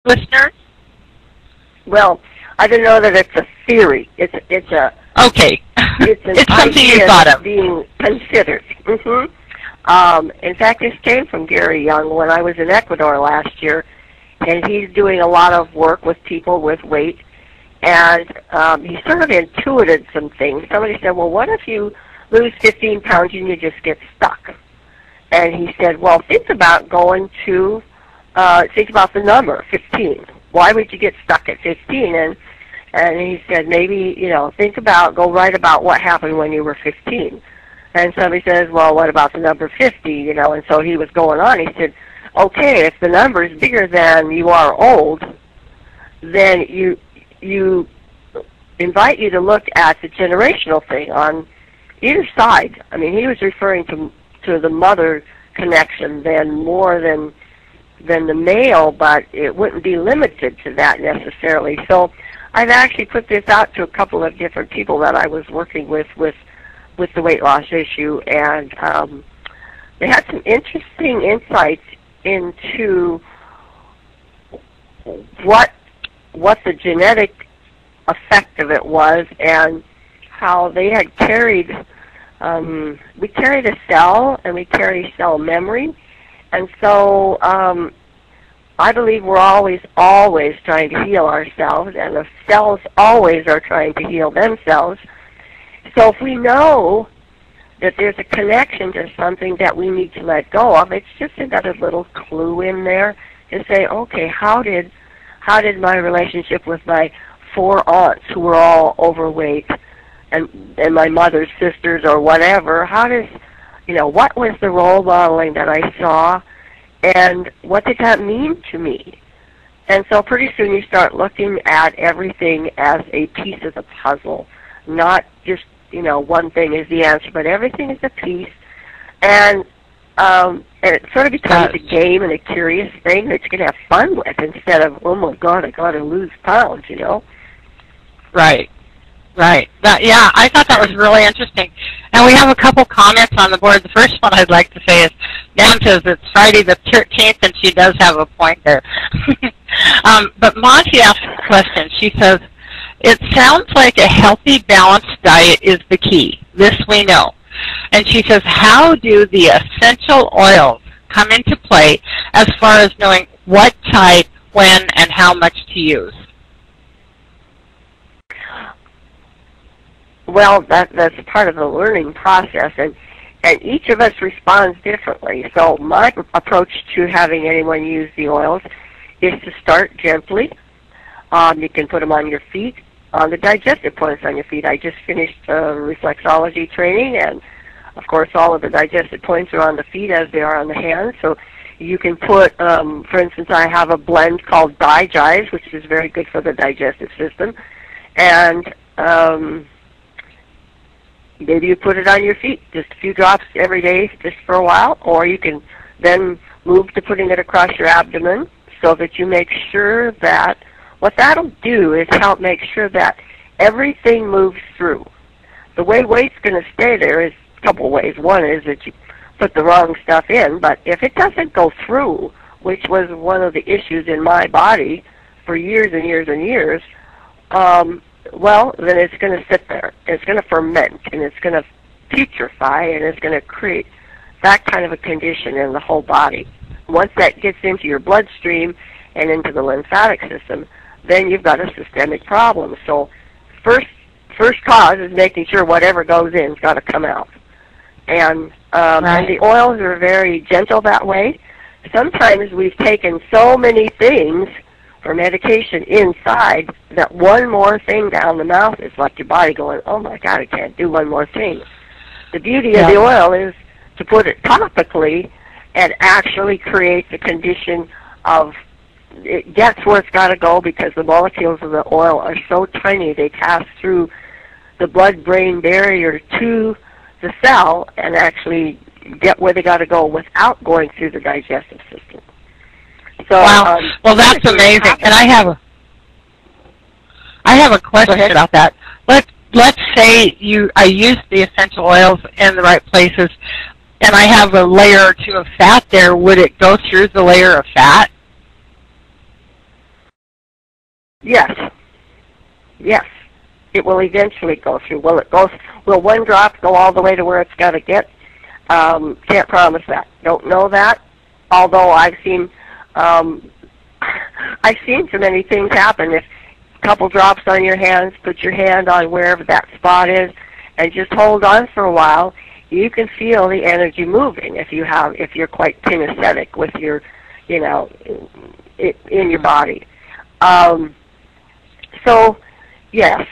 listeners? Well, I don't know that it's a theory. It's Okay. an something you idea thought that's of. being considered. In fact, this came from Gary Young when I was in Ecuador last year, and he's doing a lot of work with people with weight, and he sort of intuited some things. Somebody said, well, what if you lose 15 pounds and you just get stuck? And he said, well, think about think about the number, 15. Why would you get stuck at 15? And he said, maybe, go write about what happened when you were 15. And somebody says, well, what about the number 50, And so he was going on. He said, okay, if the number is bigger than you are old, then you invite you to look at the generational thing on either side. I mean, he was referring to the mother connection more than the male, but it wouldn't be limited to that necessarily. So I've actually put this out to a couple of different people that I was working with the weight loss issue, and they had some interesting insights into what the genetic effect of it was, and how they had carried we carried a cell, and we carry cell memory. And so I believe we're always trying to heal ourselves, and the cells always are trying to heal themselves. So if we know that there's a connection to something that we need to let go of, it's just another little clue in there to say, okay, how did my relationship with my 4 aunts who were all overweight and my mother's sisters or whatever, what was the role modeling that I saw, and what did that mean to me? And so pretty soon you start looking at everything as a piece of the puzzle, not just, one thing is the answer, but everything is a piece. And it sort of becomes a game and a curious thing that you can have fun with instead of, oh my God, I got to lose pounds, Right. I thought that was really interesting. And we have a couple comments on the board. The first one I'd like to say is, Dan says it's Friday the 13th, and she does have a point there. But Monty asked a question. She says, it sounds like a healthy, balanced diet is the key. This we know. And she says, how do the essential oils come into play as far as knowing what type, when, and how much to use? Well, that's part of the learning process, and each of us responds differently. So my approach to having anyone use the oils is to start gently. You can put them on your feet, on the digestive points on your feet. I just finished reflexology training, and of course all of the digestive points are on the feet as they are on the hands. So you can put, for instance, I have a blend called Digize, which is very good for the digestive system, and maybe you put it on your feet, just a few drops every day, just for a while, or you can then move to putting it across your abdomen so that you make sure that what that'll do is help make sure that everything moves through. The way weight's going to stay there is a couple ways. One is that you put the wrong stuff in, but if it doesn't go through, which was one of the issues in my body for years and years and years, well, then it's going to sit there. It's going to ferment, and it's going to putrefy, and it's going to create that kind of a condition in the whole body. Once that gets into your bloodstream and into the lymphatic system, then you've got a systemic problem. So first cause is making sure whatever goes in has got to come out. And the oils are very gentle that way. Sometimes we've taken so many things for medication inside that one more thing down the mouth is like your body going, oh my God, I can't do one more thing. The beauty of the oil is to put it topically and actually create the condition of it gets where it's got to go, because the molecules of the oil are so tiny they pass through the blood-brain barrier to the cell and actually get where they got to go without going through the digestive system. So, wow. Well, that's amazing. And I have a question about that. Let's say I use the essential oils in the right places, and I have a layer or two of fat there. Would it go through the layer of fat? Yes. Yes. It will eventually go through. Will one drop go all the way to where it's got to get? Can't promise that. Don't know that. Although I've seen so many things happen. If a couple drops on your hands, put your hand on wherever that spot is, and just hold on for a while. You can feel the energy moving if you're quite kinesthetic with your, in your body. So yes,